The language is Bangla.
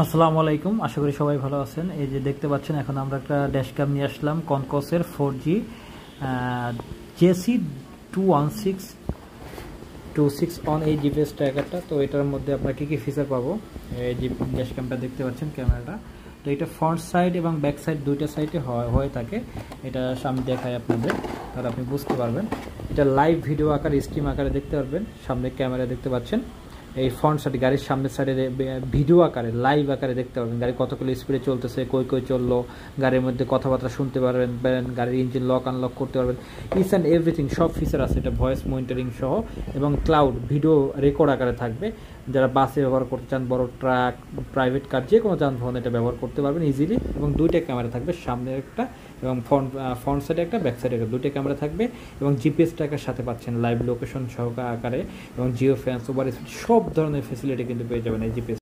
আসসালামু আলাইকুম, আশা করি সবাই ভালো আছেন। এই যে দেখতে পাচ্ছেন, এখন আমরা একটা ড্যাশক্যাম নিয়ে আসলাম কনকসের 4G JC21626 অন এই জিপিএস ট্র্যাকারটা। তো এটার মধ্যে আমরা কী কী ফিচার পাবো, এই যে ড্যাশক্যামটা দেখতে পাচ্ছেন ক্যামেরাটা। তো এটা ফ্রন্ট সাইড এবং ব্যাক সাইড দুইটা সাইডে হয়ে থাকে। এটা সামনে দেখায় আপনাদের, তাহলে আপনি বুঝতে পারবেন। এটা লাইভ ভিডিও আকারে, স্ট্রিম আকারে দেখতে পারবেন। সামনে ক্যামেরা দেখতে পাচ্ছেন, এই ফ্রন্ট সাইডে গাড়ির সামনের সাইডে ভিডিও আকারে, লাইভ আকারে দেখতে পারবেন গাড়ি কত কিলো স্পিডে চলতেছে, কই কই চললো, গাড়ির মধ্যে কথাবার্তা শুনতে পারবেন, গাড়ির ইঞ্জিন লক আনলক করতে পারবেন। ইচ অ্যান্ড এভরিথিং, সব ফিচার আছে এটা, ভয়েস মনিটরিং সহ। এবং ক্লাউড ভিডিও রেকর্ড আকারে থাকবে। যারা বাসে ব্যবহার করতে চান, বড় ট্রাক, প্রাইভেট কার, যে কোনো যানবাহন এটা ব্যবহার করতে পারবেন ইজিলি। এবং দুইটা ক্যামেরা থাকবে, সামনে একটা এবং ফ্রন্ট সাইডে একটা, ব্যাক সাইডে একটা, দুইটা ক্যামেরা থাকবে। এবং জিপিএস ট্র্যাকের সাথে পাচ্ছেন লাইভ লোকেশন সহকারে, এবং জিও ফ্যান্স, ওভার স্পিড, সব ধরনের ফেসিলিটি কিন্তু পেয়ে যাবেন এই জিপিএস।